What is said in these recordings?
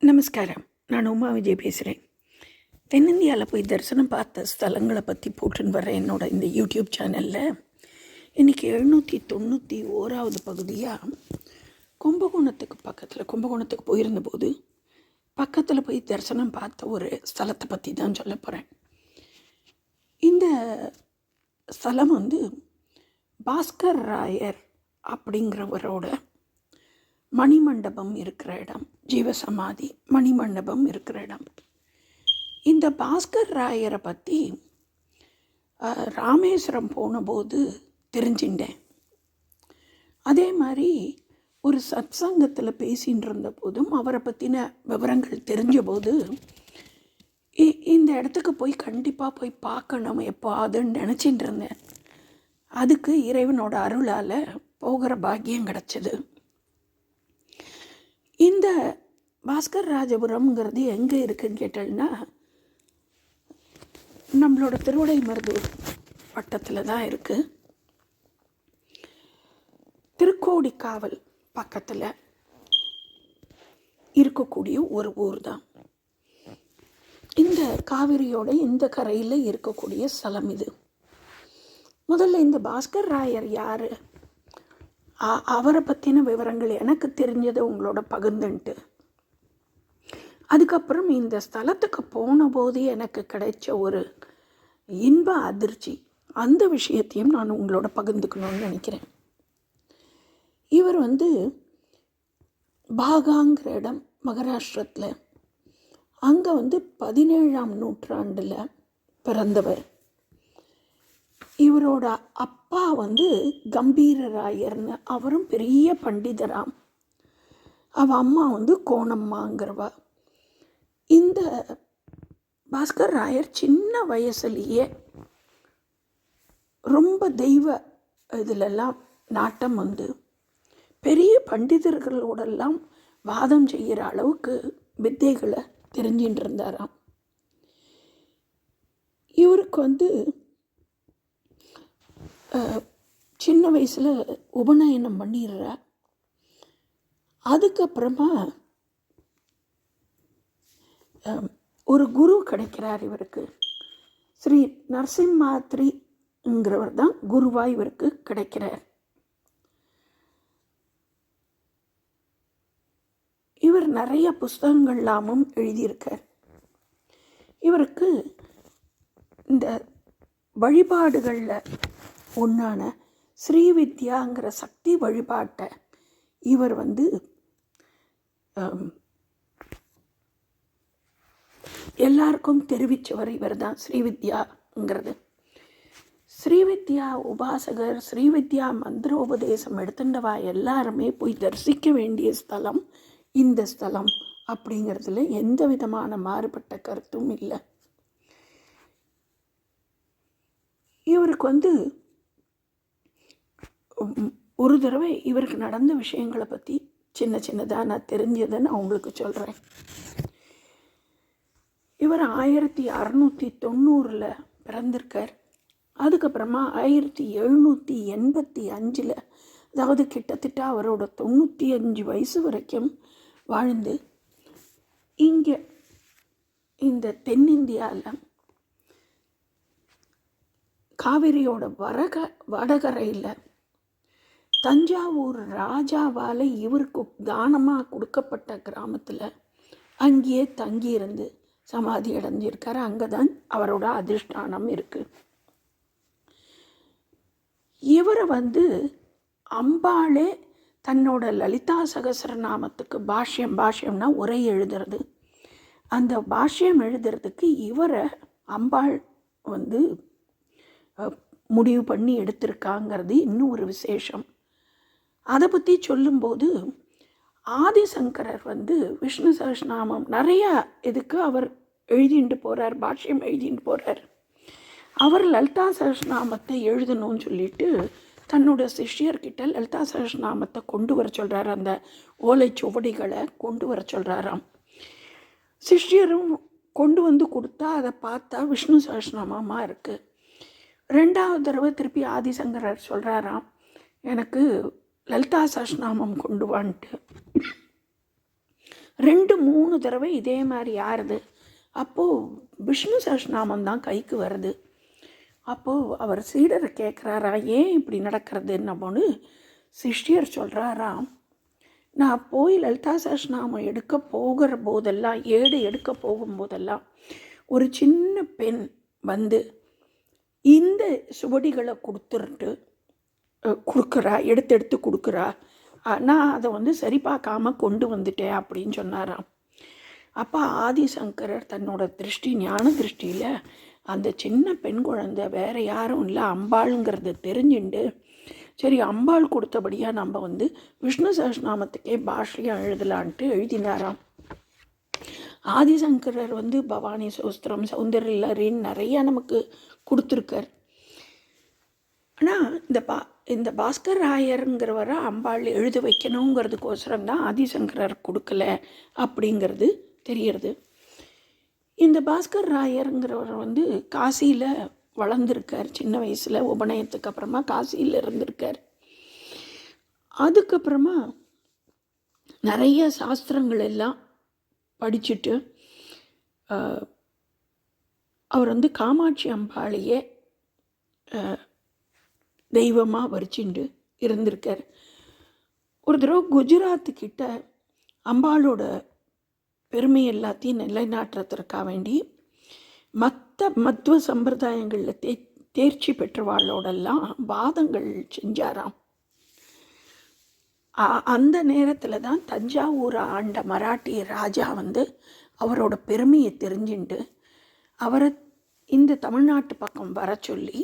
நமஸ்காரம். நான் உமா விஜய் பேசுகிறேன். தென்னிந்தியாவில் போய் தரிசனம் பார்த்த ஸ்தலங்களை பற்றி போட்டுன்னு வர்ற என்னோட இந்த யூடியூப் சேனலில் இன்றைக்கி 791வது பகுதியாக கும்பகோணத்துக்கு போயிருந்தபோது பக்கத்தில் போய் தரிசனம் பார்த்த ஒரு ஸ்தலத்தை பற்றி தான் சொல்ல போகிறேன். இந்த ஸ்தலம் பாஸ்கர் ராயர் அப்படிங்கிறவரோட மணிமண்டபம் இருக்கிற இடம், ஜீவசமாதி மணிமண்டபம் இருக்கிற இடம். இந்த பாஸ்கர் ராயரை பற்றி ராமேஸ்வரம் போனபோது தெரிஞ்சிட்டேன். அதே மாதிரி ஒரு சத்சங்கத்தில் பேசின்னு இருந்த போதும் அவரை பற்றின விவரங்கள் தெரிஞ்சபோது இந்த இடத்துக்கு போய் கண்டிப்பாக போய் பார்க்கணும் எப்போதுன்னு நினச்சிட்டு இருந்தேன். அதுக்கு இறைவனோட அருளால் போகிற பாக்கியம் கிடச்சிது. இந்த பாஸ்கர் ராஜபுரம்ங்கிறது எங்கே இருக்குதுன்னு கேட்டோம்னா நம்மளோட திருவிடைமருதூர் வட்டத்தில் தான் இருக்குது. திருக்கோடிக்காவல் பக்கத்தில் இருக்கக்கூடிய ஒரு ஊர் தான். இந்த காவிரியோட இந்த கரையில் இருக்கக்கூடிய ஸ்தலம் இது. முதல்ல இந்த பாஸ்கர் ராயர் யார், அவரை பற்றின விவரங்கள் எனக்கு தெரிஞ்சதை உங்களோட பகிர்ந்துன்ட்டு, அதுக்கப்புறம் இந்த ஸ்தலத்துக்கு போன போது எனக்கு கிடைச்ச ஒரு இன்ப அதிர்ச்சி, அந்த விஷயத்தையும் நான் உங்களோட பகிர்ந்துக்கணும்னு நினைக்கிறேன். இவர் பாகாங்கிற இடம் மகாராஷ்டிரத்தில், அங்கே 17ஆம் நூற்றாண்டில் பிறந்தவர். இவரோட அப்பா கம்பீரராயர்னு, அவரும் பெரிய பண்டிதராம். அவள் அம்மா கோணம்மாங்கிறவா. இந்த பாஸ்கர் ராயர் சின்ன வயசுலேயே ரொம்ப தெய்வ இதிலெல்லாம் நாட்டம் பெரிய பண்டிதர்களோடெல்லாம் வாதம் செய்கிற அளவுக்கு வித்தைகளை தெரிஞ்சின்னு இருந்தாராம். இவருக்கு சின்ன வயசில் உபநயனம் பண்ணிடுறார். அதுக்கப்புறமா ஒரு குரு கிடைக்கிறார் இவருக்கு. ஸ்ரீ நரசிம்மாத்ரிங்கிறவர் தான் குருவாய் இவருக்கு கிடைக்கிறார். இவர் நிறைய புஸ்தகங்கள்லாமும் எழுதியிருக்கார். இவருக்கு இந்த வழிபாடுகளில் ஒன்றான ஸ்ரீவித்யாங்கிற சக்தி வழிபாட்டை இவர் எல்லாருக்கும் தெரிவித்தவர் இவர் தான். ஸ்ரீவித்யாங்கிறது, ஸ்ரீவித்யா உபாசகர், ஸ்ரீவித்யா மந்திரோபதேசம் எடுத்துட்டவா எல்லாருமே போய் தரிசிக்க வேண்டிய ஸ்தலம் இந்த ஸ்தலம் அப்படிங்கிறதுல எந்த விதமான மாறுபட்ட கருத்தும் இல்லை. இவருக்கு ஒரு தடவை இவருக்கு நடந்த விஷயங்களை பற்றி சின்னதாக நான் தெரிஞ்சதை நான் உங்களுக்கு சொல்கிறேன். இவர் 1690 பிறந்திருக்கார். அதுக்கப்புறமா 1785, அதாவது கிட்டத்தட்ட அவரோட 95 வயசு வரைக்கும் வாழ்ந்து இங்கே இந்த தென்னிந்தியாவில் காவிரியோட வடகரையில் தஞ்சாவூர் ராஜாவால் இவருக்கு தானமாக கொடுக்கப்பட்ட கிராமத்தில் அங்கேயே தங்கியிருந்து சமாதி அடைஞ்சிருக்கார். அங்கே தான் அவரோட அதிஷ்டானம் இருக்குது. இவரை அம்பாளே தன்னோட லலிதா சகஸ்ரநாமத்துக்கு பாஷ்யம்னா உரை எழுதுறது, அந்த பாஷ்யம் எழுதுறதுக்கு இவரை அம்பாள் முடிவு பண்ணி எடுத்திருக்காங்கிறது இன்னும் ஒரு விசேஷம். அதை பற்றி சொல்லும்போது ஆதிசங்கரர் விஷ்ணு சகஸ்ரநாமம் நிறையா இதுக்கு அவர் எழுதிட்டு போகிறார், பாஷ்யம் எழுதிட்டு போகிறார். அவர் லலிதா சகஸ்ரநாமத்தை எழுதணும்னு சொல்லிட்டு தன்னோட சிஷ்யர்கிட்ட லலிதா சகஸ்ரநாமத்தை கொண்டு வர சொல்கிறார். அந்த ஓலை சுவடிகளை கொண்டு வர சொல்கிறாராம். சிஷ்யரும் கொண்டு கொடுத்தா அதை பார்த்தா விஷ்ணு சகஸ்ரநாமமாக இருக்குது. 2வது தடவை திருப்பி ஆதிசங்கரர் சொல்கிறாராம், எனக்கு லலிதா சகஸ்ரநாமம் கொண்டு வான்ட்டு. 2-3 தடவை இதே மாதிரி யாருது. அப்போது விஷ்ணு சஹஸ்ரநாமம் தான் கைக்கு வருது. அப்போது அவர் சீடரை கேட்குறாரா, ஏன் இப்படி நடக்கிறதுன்னு போது சிஷ்யர் சொல்கிறாராம், நான் போய் லலிதா சஹஸ்ரநாமம் எடுக்க போகிற போதெல்லாம், ஏடு எடுக்க போகும்போதெல்லாம் ஒரு சின்ன பெண் வந்து இந்த சுவடிகளை கொடுக்குறா, எடுத்து கொடுக்குறா. நான் அதை வந்து சரி பார்க்காம கொண்டு வந்துட்டேன் அப்படின்னு சொன்னாராம். அப்போ ஆதிசங்கரர் தன்னோட திருஷ்டி, ஞான திருஷ்டியில் அந்த சின்ன பெண் குழந்தை வேறு யாரும் இல்லை, அம்பாளுங்கிறத தெரிஞ்சுண்டு, சரி அம்பாள் கொடுத்தபடியாக நம்ம வந்து விஷ்ணு சஹஸ்ரநாமத்துக்கே பாஷ்யம் எழுதலான்ட்டு எழுதினாராம். ஆதிசங்கரர் வந்து பவானி சோஸ்திரம், சௌந்தர்யலரின்னு நிறையா நமக்கு கொடுத்துருக்கார். ஆனால் இந்த பாஸ்கர் ராயருங்கிறவரை அம்பாள் எழுத வைக்கணுங்கிறதுக்கோசரம் தான் ஆதிசங்கரர் கொடுக்கல அப்படிங்கிறது தெரியறது. இந்த பாஸ்கர் ராயருங்கிறவர் வந்து காசியில் வளர்ந்துருக்கார். சின்ன வயசில் உபநயத்துக்கு அப்புறமா காசியில் இருந்திருக்கார். அதுக்கப்புறமா நிறைய சாஸ்திரங்கள் எல்லாம் படிச்சுட்டு அவர் வந்து காமாட்சி அம்பாளையே தெய்வமாக வரிச்சுண்டு இருந்திருக்கார். ஒரு தடவை குஜராத்துக்கிட்ட அம்பாளோட பெருமை எல்லாத்தையும் நிலைநாட்டுறதுக்காக வேண்டி மத்வ சம்பிரதாயங்களில் தேர்ச்சி பெற்றவாளோடெல்லாம் வாதங்கள் செஞ்சாராம். அந்த நேரத்தில் தான் தஞ்சாவூரை ஆண்ட மராட்டி ராஜா வந்து அவரோட பெருமையை தெரிஞ்சுட்டு அவரை இந்த தமிழ்நாட்டு பக்கம் வர சொல்லி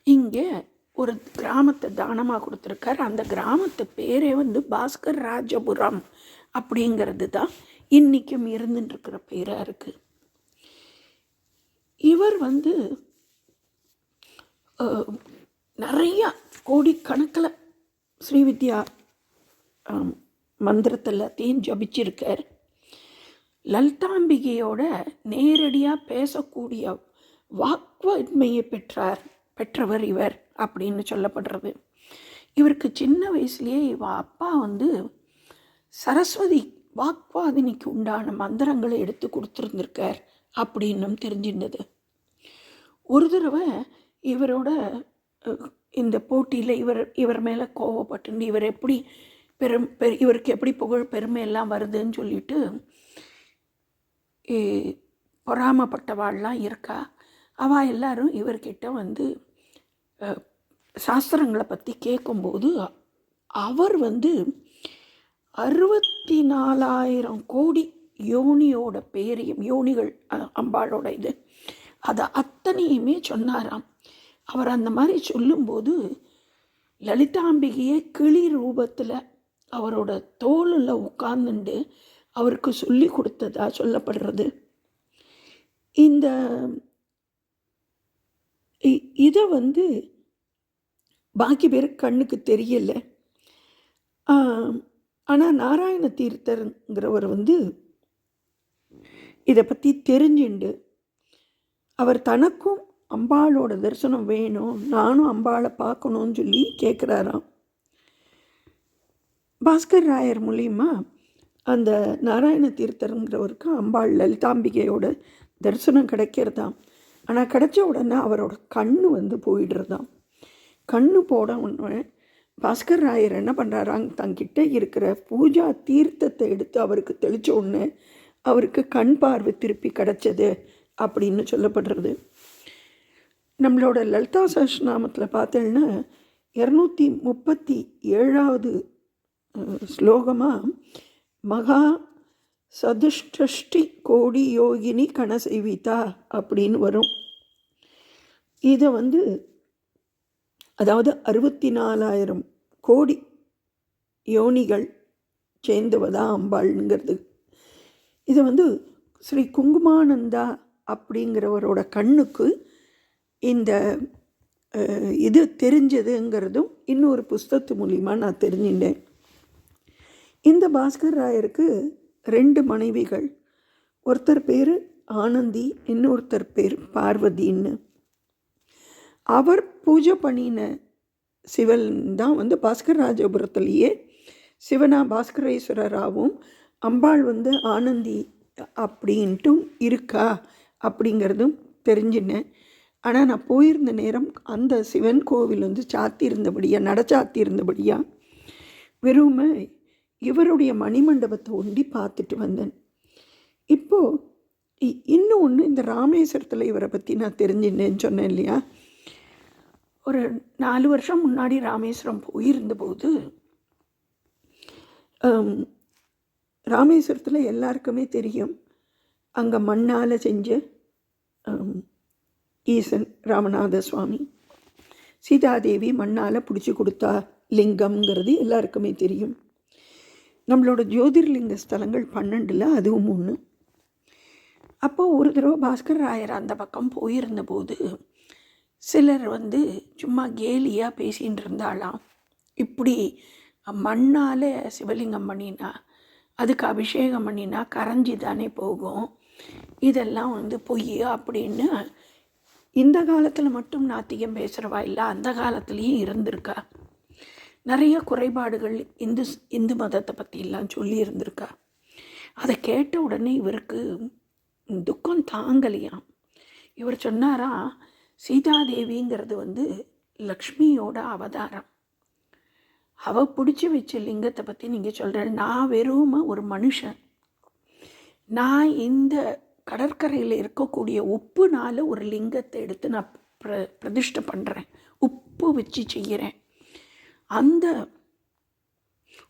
இங்கே ஒரு கிராமத்தை தானமாக கொடுத்துருக்கார். அந்த கிராமத்து பேரே வந்து பாஸ்கர் ராஜபுரம் அப்படிங்கிறது தான் இன்றைக்கும் இருந்துட்டுருக்கிற பேராக இருக்குது. இவர் வந்து நிறையா கோடிக்கணக்கில் ஸ்ரீவித்யா மந்திரத்தை எல்லாத்தையும் ஜபிச்சிருக்கார். லலிதாம்பிகையோட நேரடியாக பேசக்கூடிய வாக்வன்மையை பெற்றவர் இவர் அப்படின்னு சொல்லப்படுறது. இவருக்கு சின்ன வயசுலேயே அப்பா வந்து சரஸ்வதி வாக்வாதினிக்கு உண்டான மந்திரங்களை எடுத்து கொடுத்துருந்துருக்கார் அப்படின்னும் தெரிஞ்சிருந்தது. ஒரு தடவை இவரோட இந்த போட்டியில் இவர் மேலே கோவப்பட்டு இவர் எப்படி இவருக்கு எப்படி புகழ் பெருமை எல்லாம் வருதுன்னு சொல்லிட்டு பொறாமப்பட்டவாள்லாம் இருக்கா. அவள் எல்லாரும் இவர்கிட்ட வந்து சாஸ்திரங்களை பற்றி கேட்கும்போது அவர் வந்து 64,000 கோடி யோனியோட பேரையும், யோனிகள் அம்பாளோட இது அதை அத்தனையுமே சொன்னாராம். அவர் அந்த மாதிரி சொல்லும்போது லலிதாம்பிகையே கிளி ரூபத்தில் அவரோட தோளில் உட்கார்ந்துண்டு அவருக்கு சொல்லி கொடுத்ததா சொல்லப்படுறது. இதை வந்து பாக்கி பேர் கண்ணுக்கு தெரியல. ஆனால் நாராயண தீர்த்தருங்கிறவர் வந்து இதை பற்றி தெரிஞ்சுண்டு அவர் தனக்கும் அம்பாளோட தரிசனம் வேணும், நானும் அம்பாளை பார்க்கணுன்னு சொல்லி கேட்குறாராம். பாஸ்கர் ராயர் மூலிமா அந்த நாராயண தீர்த்தருங்கிறவருக்கு அம்பாள் லலிதாம்பிகையோட தரிசனம் கிடைக்கிறதாம். ஆனால் கிடைச்ச உடனே அவரோட கண்ணு வந்து போயிடுறதாம். கண்ணு போட உடனே பாஸ்கர் ராயர் என்ன பண்ணுறாராங்க, தங்கிட்ட இருக்கிற பூஜா தீர்த்தத்தை எடுத்து அவருக்கு தெளித்த உடனே அவருக்கு கண் பார்வை திருப்பி கிடச்சது அப்படின்னு சொல்லப்படுறது. நம்மளோட லலிதா சஹஸ்ரநாமத்தில் பார்த்தேன்னா 237வது ஸ்லோகமாக மகா சதுஷ்டி கோடி யோகினி கணசைவிதா அப்படின்னு வரும். இதை வந்து அதாவது 64,000 கோடி யோனிகள் சேர்ந்தவதான் அம்பாளுங்கிறது. இதை வந்து ஸ்ரீ குங்குமானந்தா அப்படிங்கிறவரோட கண்ணுக்கு இந்த இது தெரிஞ்சதுங்கிறதும் இன்னொரு புஸ்தகத்து மூலிமா நான் தெரிஞ்சிட்டேன். இந்த பாஸ்கர் ராயருக்கு 2 மனைவிகள். ஒருத்தர் பேர் ஆனந்தி, இன்னொருத்தர் பேர் பார்வதின்னு. அவர் பூஜை பண்ணின சிவன் தான் வந்து பாஸ்கர் ராஜபுரத்துலேயே சிவனா பாஸ்கரேஸ்வரராகவும் அம்பாள் வந்து ஆனந்தி அப்படின்ட்டும் இருக்கா அப்படிங்கிறதும் தெரிஞ்சினேன். ஆனால் நான் போயிருந்த நேரம் அந்த சிவன் கோவில் வந்து சாத்தியிருந்தபடியாக, நட சாத்தியிருந்தபடியாக வெறுமை இவருடைய மணிமண்டபத்தை ஒண்டி பார்த்துட்டு வந்தேன். இப்போது இன்னும் ஒன்று, இந்த ராமேஸ்வரத்தில் இவரை பற்றி நான் தெரிஞ்சினேன்னு சொன்னேன் இல்லையா. ஒரு 4 வருஷம் முன்னாடி ராமேஸ்வரம் போயிருந்தபோது, ராமேஸ்வரத்தில் எல்லாருக்குமே தெரியும், அங்கே மண்ணால் செஞ்ச ஈசன் ராமநாத சுவாமி, சீதாதேவி மண்ணால் பிடிச்சி கொடுத்தா லிங்கம்ங்கிறது எல்லாருக்குமே தெரியும். நம்மளோட ஜோதிர்லிங்க ஸ்தலங்கள் 12ல் அதுவும் ஒன்று. அப்போது ஒரு தடவை பாஸ்கர் ராயர் அந்த பக்கம் போயிருந்தபோது சிலர் வந்து சும்மா கேலியாக பேசிகிட்டு இருந்தாலாம், இப்படி மண்ணால் சிவலிங்கம் பண்ணினா அதுக்கு அபிஷேகம் பண்ணினா கரைஞ்சி தானே போகும், இதெல்லாம் வந்து பொய் அப்படின்னு. இந்த காலத்தில் மட்டும் நாத்திகம் பேசுகிறவா இல்லை, அந்த காலத்துலேயும் இருந்திருக்கா. நிறைய குறைபாடுகள் இந்து மதத்தை பற்றியெல்லாம் சொல்லி இருந்திருக்கா. அதை கேட்ட உடனே இவருக்கு துக்கம் தாங்கலையாம். இவர் சொன்னாரா, சீதாதேவிங்கிறது வந்து லக்ஷ்மியோட அவதாரம், அவள் பிடிச்சி வச்ச லிங்கத்தை பற்றி நீங்கள் சொல்கிறேன். நான் வெறும் ஒரு மனுஷன், நான் இந்த கடற்கரையில் இருக்கக்கூடிய உப்புனால் ஒரு லிங்கத்தை எடுத்து நான் பிரதிஷ்டை பண்ணுறேன், உப்பு வச்சு செய்கிறேன். அந்த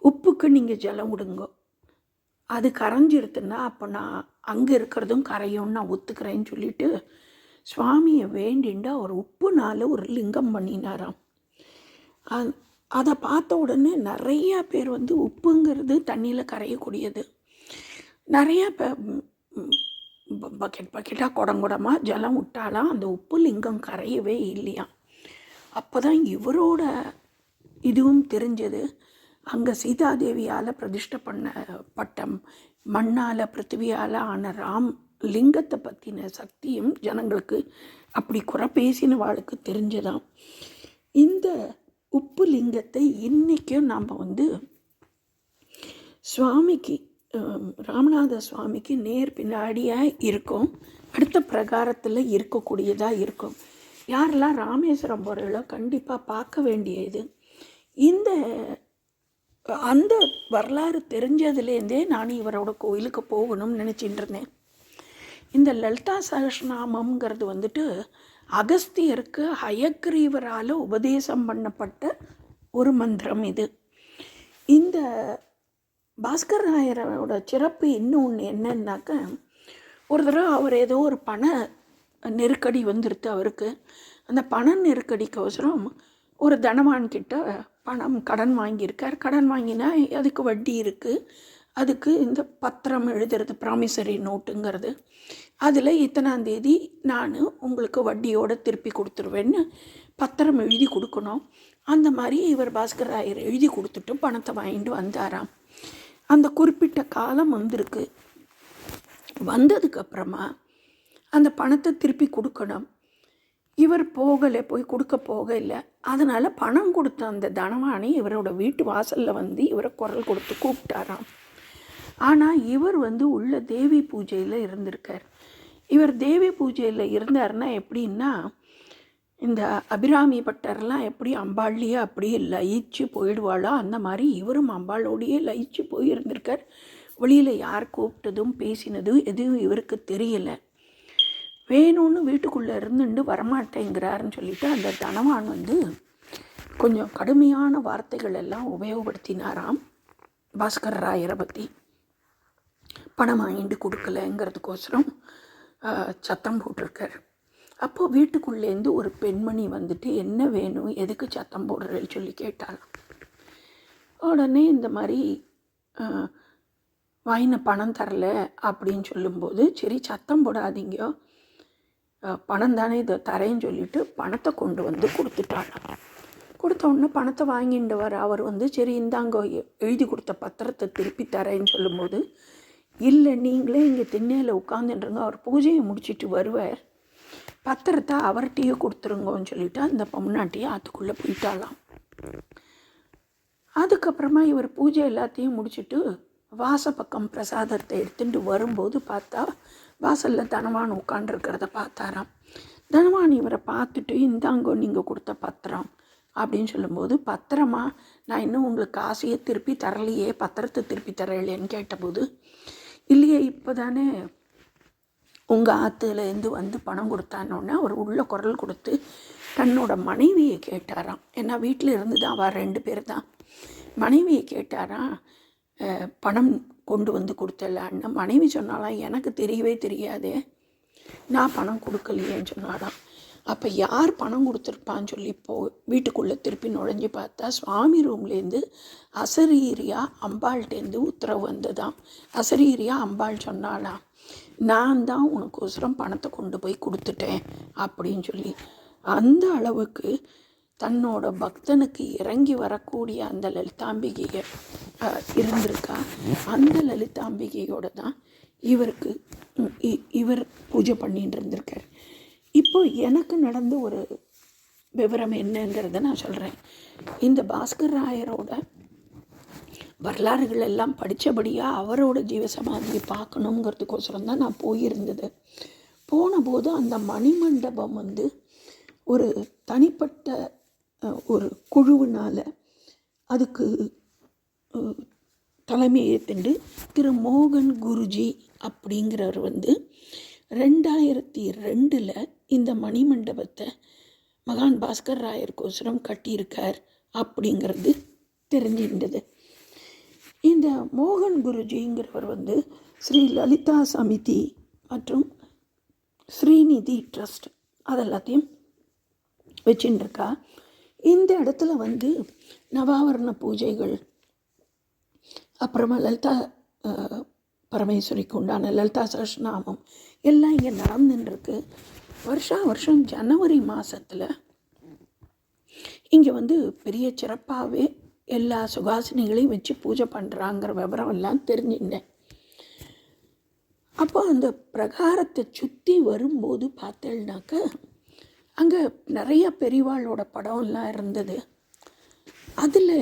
உப்புக்கு நீங்கள் ஜலம் விடுங்க, அது கரைஞ்சிருத்துன்னா அப்போ நான் அங்கே இருக்கிறதும் கரையும்னு நான் ஒத்துக்கிறேன்னு சொல்லிட்டு சுவாமியை வேண்டிண்டு அவர் உப்புனால் ஒரு லிங்கம் பண்ணினாராம். அதை பார்த்த உடனே நிறையா பேர் வந்து உப்புங்கிறது தண்ணியில் கரையக்கூடியது, நிறையா பக்கெட்டாக குடங்குடமாக ஜலம் விட்டாலாம் அந்த உப்பு லிங்கம் கரையவே இல்லையா. அப்போ தான் இவரோட இதுவும் தெரிஞ்சது, அங்கே சீதாதேவியால் பிரதிஷ்டை பண்ணப்பட்ட மண்ணால் பிருத்திவியால் ஆன லிங்கத்தை பற்றின சக்தியும் ஜனங்களுக்கு அப்படி குறை பேசினவாளுக்கு தெரிஞ்சதாம். இந்த உப்பு லிங்கத்தை இன்றைக்கும் நாம் வந்து சுவாமிக்கு, ராமநாத சுவாமிக்கு நேர் பின்னாடியாக இருக்கும், அடுத்த பிரகாரத்தில் இருக்கக்கூடியதாக இருக்கும். யாரெல்லாம் ராமேஸ்வரம் போகிறீங்களோ கண்டிப்பாக பார்க்க வேண்டியது. அந்த வரலாறு தெரிஞ்சதுலேருந்தே நான் இவரோட கோயிலுக்கு போகணும்னு நினச்சிட்டு இருந்தேன். இந்த லலிதா சகஸ்ரநாமங்கிறது வந்துட்டு அகஸ்தியருக்கு ஹயக்ரீவரால் உபதேசம் பண்ணப்பட்ட ஒரு மந்திரம். இது இந்த பாஸ்கர் ராயரோட சிறப்பு இன்னும் ஒன்று என்னன்னாக்க, ஒரு தடவை அவர் ஏதோ ஒரு பண நெருக்கடி வந்துடுது அவருக்கு. அந்த பண நெருக்கடிக்கோசரம் ஒரு தனவான்கிட்ட பணம் கடன் வாங்கியிருக்கார். கடன் வாங்கினா அதுக்கு வட்டி இருக்குது, அதுக்கு இந்த பத்திரம் எழுதுறது ப்ராமிசரி நோட்டுங்கிறது, அதில் இத்தனாந்தேதி நான் உங்களுக்கு வட்டியோடு திருப்பி கொடுத்துருவேன்னு பத்திரம் எழுதி கொடுக்கணும். அந்த மாதிரி இவர் பாஸ்கர் ராயர் எழுதி கொடுத்துட்டு பணத்தை வாங்கிட்டு வந்தாராம். அந்த குறிப்பிட்ட காலம் வந்திருக்கு, வந்ததுக்கப்புறமா அந்த பணத்தை திருப்பி கொடுக்கணும். இவர் போகலை, போய் கொடுக்க போகலை. அதனால் பணம் கொடுத்த அந்த தனவாணி இவரோட வீட்டு வாசலில் வந்து இவரை குரல் கொடுத்து கூப்பிட்டாராம். ஆனால் இவர் வந்து உள்ள தேவி பூஜையில் இருந்திருக்கார். இவர் தேவி பூஜையில் இருந்தார்னா எப்படின்னா, இந்த அபிராமி பட்டர்லாம் எப்படி அம்பாள்லேயே அப்படியே லயிச்சு போயிடுவாளோ அந்த மாதிரி இவரும் அம்பாளோடையே லயிச்சு போயிருந்திருக்கார். வெளியில் யார் கூப்பிட்டதும் பேசினதும் எதுவும் இவருக்கு தெரியலை. வேணும்னு வீட்டுக்குள்ளே இருந்துட்டு வரமாட்டேங்கிறாருன்னு சொல்லிட்டு அந்த தனவான் வந்து கொஞ்சம் கடுமையான வார்த்தைகள் எல்லாம் உபயோகப்படுத்தினாராம் பாஸ்கர் ராயரை பற்றி. பணம் வாங்கிட்டு கொடுக்கலைங்கிறதுக்கோசரம் சத்தம் போட்டிருக்கார். அப்போது வீட்டுக்குள்ளேருந்து ஒரு பெண்மணி வந்துட்டு என்ன வேணும், எதுக்கு சத்தம் போடுறேன்னு சொல்லி கேட்டாலாம். உடனே இந்த மாதிரி வாங்கின பணம் தரல அப்படின்னு சொல்லும்போது, சரி சத்தம் போடாதீங்க, பணம் தானே இதை தரேன்னு சொல்லிட்டு பணத்தை கொண்டு வந்து கொடுத்துட்டாளாம். கொடுத்த உடனே பணத்தை வாங்கிட்டு வர அவர் வந்து சரி இந்தாங்க எழுதி கொடுத்த பத்திரத்தை திருப்பி தரேன்னு சொல்லும்போது, இல்லை நீங்களே இங்கே திண்ணையில் உட்காந்துட்டுருங்க, அவர் பூஜையை முடிச்சுட்டு வருவார், பத்திரத்தை அவர்கிட்டையே கொடுத்துருங்கன்னு சொல்லிவிட்டு அந்த பொம்னாட்டியை அதுக்குள்ளே போயிட்டாலாம். அதுக்கப்புறமா இவர் பூஜை எல்லாத்தையும் முடிச்சுட்டு வாசப்பக்கம் பிரசாதத்தை எடுத்துட்டு வரும்போது பார்த்தா வாசலில் தனவான் உட்காண்டிருக்கிறத பார்த்தாராம். தனவான் இவரை பார்த்துட்டு, இந்தாங்கோ நீங்கள் கொடுத்த பத்திரம் அப்படின்னு சொல்லும்போது, பத்திரமா, நான் இன்னும் உங்களுக்கு காசையே திருப்பி தரலையே, பத்திரத்தை திருப்பி தரலையேன்னு கேட்டபோது, இல்லையே இப்போ தானே உங்கள் ஆற்றுலேருந்து வந்து பணம் கொடுத்தானோடனே அவர் உள்ள குரல் கொடுத்து தன்னோட மனைவியை கேட்டாராம். ஏன்னா வீட்டில் இருந்து தான் அவள் 2 பேர் தான். மனைவியை கேட்டாராம், பணம் கொண்டு வந்து கொடுத்தலான்னு. மனைவி சொன்னாலாம், எனக்கு தெரியவே தெரியாதே, நான் பணம் கொடுக்கலையேன்னு சொன்னாலாம். அப்போ யார் பணம் கொடுத்துருப்பான்னு சொல்லி வீட்டுக்குள்ளே திருப்பி நுழைஞ்சு பார்த்தா சுவாமி ரூம்லேருந்து அசரீரியா அம்பாள்கிட்டேருந்து உத்தரவு வந்ததாம். அசரீரியா அம்பாள் சொன்னாலாம், நான் தான் உனக்கோசரம் பணத்தை கொண்டு போய் கொடுத்துட்டேன் அப்படின்னு சொல்லி. அந்த அளவுக்கு தன்னோட பக்தனுக்கு இறங்கி வரக்கூடிய அந்த லலிதாம்பிகையை இருந்திருக்கா. அந்த லலிதாம்பிகையோடு தான் இவர் பூஜை பண்ணிட்டு இருந்திருக்கார். இப்போ எனக்கு நடந்த ஒரு விவரம் என்னங்கிறத நான் சொல்கிறேன். இந்த பாஸ்கர் ராயரோட வரலாறுகள் எல்லாம் படித்தபடியாக அவரோட ஜீவசமாதியை பார்க்கணுங்கிறதுக்கோசரம் தான் நான் போயிருந்தது. போன போது அந்த மணிமண்டபம் ஒரு தனிப்பட்ட ஒரு குழுவினால் அதுக்கு தலைமை ஏற்றுண்டு திரு மோகன் குருஜி அப்படிங்கிறவர் 2002 இந்த மணிமண்டபத்தை மகான் பாஸ்கர் ராயருக்கோசரம் கட்டியிருக்கார் அப்படிங்கிறது தெரிஞ்சிருந்தது. இந்த மோகன் குருஜிங்கிறவர் ஸ்ரீ லலிதா சமிதி மற்றும் ஸ்ரீநிதி ட்ரஸ்ட் அதெல்லாத்தையும் வச்சுருக்கா. இந்த இடத்துல நவாவரண பூஜைகள், அப்புறமா லலிதா பரமேஸ்வரிக்கு உண்டான லலிதா சஹஸ்ரநாமம் எல்லாம் இங்கே நடந்துட்டுருக்கு. வருஷம் ஜனவரி மாதத்தில் இங்கே பெரிய சிறப்பாகவே எல்லா சுகாசினிகளையும் வச்சு பூஜை பண்ணுறாங்கிற விவரம் எல்லாம் தெரிஞ்சுட்டேன். அப்போ அந்த பிரகாரத்தை சுற்றி வரும்போது பார்த்தேன்னாக்க அங்கே நிறைய பெரியவாளோட படம்லாம் இருந்தது. அதில்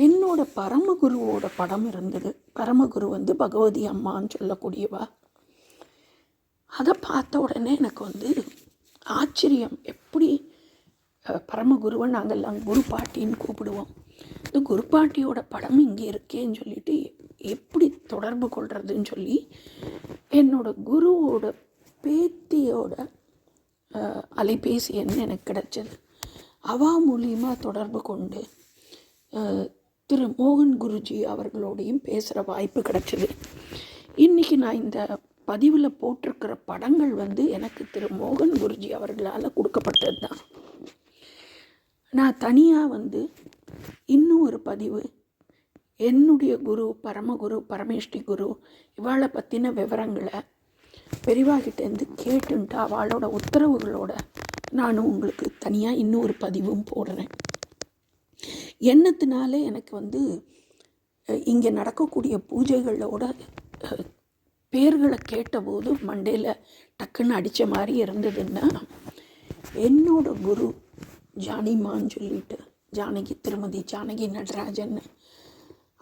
என்னோட பரமகுருவோட படம் இருந்தது. பரமகுரு பகவதி அம்மான்னு சொல்லக்கூடியவா. அதை பார்த்த உடனே எனக்கு ஆச்சரியம். எப்படி பரமகுருவை நாங்கள்லாம் குரு பாட்டின்னு கூப்பிடுவோம். இந்த குரு பாட்டியோட படம் இங்கே இருக்கேன்னு சொல்லிட்டு எப்படி தொடர்பு கொள்றதுன்னு சொல்லி என்னோட குருவோட பேத்தியோட அலைபேசி எண் எனக்கு கிடச்சிது. அவா மூலியமாக தொடர்பு கொண்டு திரு மோகன் குருஜி அவர்களோடையும் பேசுகிற வாய்ப்பு கிடச்சிது. இன்றைக்கி நான் இந்த பதிவில் போட்டிருக்கிற படங்கள் எனக்கு திரு மோகன் குருஜி அவர்களால் கொடுக்கப்பட்டது தான். நான் தனியாக இன்னும் ஒரு பதிவு என்னுடைய குரு பரமகுரு பரமேஷ்டி குரு இவாளை பற்றின விவரங்களை பெரியவாகிட்டேருந்து கேட்டுன்ட்டு அவளோட உத்தரவுகளோட நானும் உங்களுக்கு தனியாக இன்னும் ஒரு பதிவும் போடுறேன். எண்ணத்தினால எனக்கு இங்கே நடக்கக்கூடிய பூஜைகளோட பேர்களை கேட்டபோது மண்டையில் டக்குன்னு அடித்த மாதிரி இருந்ததுன்னா, என்னோட குரு ஜானிமான்னு சொல்லிட்டு ஜானகி, திருமதி ஜானகி நடராஜன்,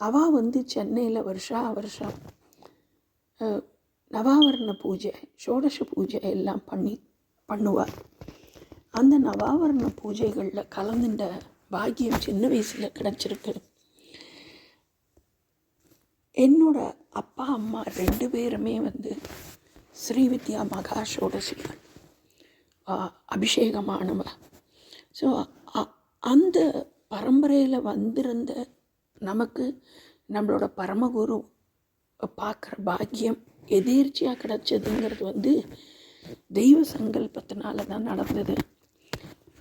அவள் சென்னையில் வருஷம் நவாவரண பூஜை, ஷோடச பூஜை எல்லாம் பண்ணுவார். அந்த நவாவரண பூஜைகளில் கலந்துட்ட பாக்கியம் சின்ன வயசில் கிடச்சிருக்கு. என்னோட அப்பா அம்மா 2 பேருமே ஸ்ரீவித்யா மகா ஷோடசிகள் அபிஷேகமானவ. ஸோ அந்த பரம்பரையில் வந்திருந்த நமக்கு நம்மளோட பரமகுரு பார்க்குற பாக்கியம் எதேர்ச்சியாக கிடச்சதுங்கிறது தெய்வ சங்கல்பத்தினால தான் நடந்தது.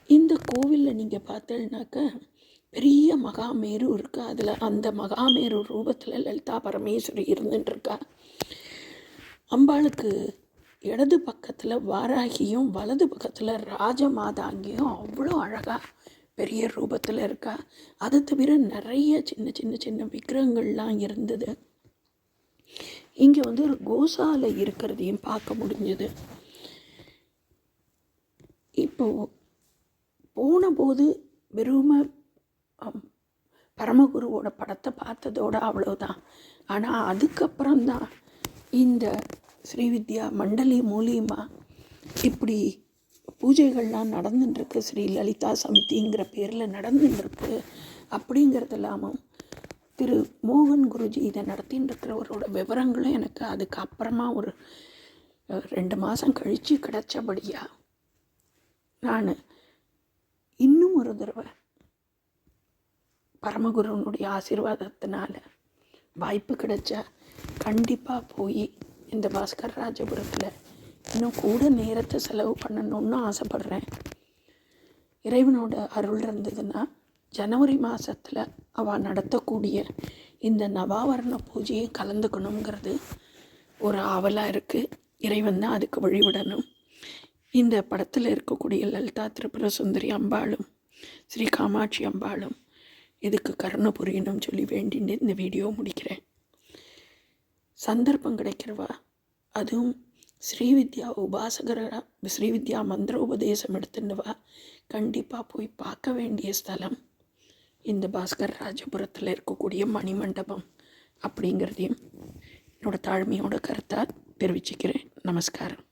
இந்த கோவிலில் நீங்கள் பார்த்தீங்கன்னாக்க பெரிய மகாமேரு இருக்குது. அதில் அந்த மகாமேரு ரூபத்தில் லலிதா பரமேஸ்வரி இருந்துட்டுருக்கா. அம்பாளுக்கு இடது பக்கத்தில் வாராகியும் வலது பக்கத்தில் ராஜமாதாங்கியும் அவ்வளோ அழகாக பெரிய ரூபத்தில் இருக்கா. அதை தவிர நிறைய சின்ன விக்கிரகங்கள்லாம் இருந்தது. இங்கே ஒரு கோசாலை இருக்கிறதையும் பார்க்க முடிஞ்சது. இப்போது போன போது வெறும பரமகுருவோட படத்தை பார்த்ததோட அவ்வளோதான். ஆனால் அதுக்கப்புறம்தான் இந்த ஸ்ரீவித்யா மண்டலி மூலியமாக இப்படி பூஜைகள்லாம் நடந்துட்டுருக்கு, ஸ்ரீ லலிதா சமிதிங்கிற பேரில் நடந்துட்டுருக்கு அப்படிங்கிறதெல்லாமும் திரு மோகன் குருஜி இதை நடத்தின்னு இருக்கிறவரோட விவரங்களும் எனக்கு அதுக்கப்புறமா ஒரு 2 மாதம் கழித்து கிடச்சபடியா நான் இன்னும் ஒரு தடவை பரமகுருவனுடைய ஆசீர்வாதத்தினால வாய்ப்பு கிடைச்சா கண்டிப்பாக போய் இந்த பாஸ்கர் ராஜபுரத்தில் இன்னும் கூட நேரத்தை செலவு பண்ணணுன்னு ஆசைப்பட்றேன். இறைவனோட அருள் இருந்ததுன்னா ஜனவரி மாதத்தில் அவள் நடத்தக்கூடிய இந்த நவாவரண பூஜையை கலந்துக்கணுங்கிறது ஒரு ஆவலாக இருக்குது. இறைவன் தான் அதுக்கு வழிவிடணும். இந்த படத்தில் இருக்கக்கூடிய லலிதா திரிபுர சுந்தரி அம்பாளும் ஸ்ரீ காமாட்சி அம்பாளும் இதுக்கு கருணை புரியணும்னு சொல்லி வேண்டின்னு இந்த வீடியோ முடிக்கிறேன். சந்தர்ப்பம் கிடைக்கிறவா, அதுவும் ஸ்ரீவித்யா உபாசகராக ஸ்ரீவித்யா மந்திர உபதேசம் எடுத்துட்டுவா கண்டிப்பாக போய் பார்க்க வேண்டிய ஸ்தலம் இந்த பாஸ்கர் ராஜபுரத்தில் இருக்கக்கூடிய மணிமண்டபம் அப்படிங்கிறதையும் என்னோடய தாழ்மையோட கருத்தாக தெரிவிச்சுக்கிறேன். நமஸ்காரம்.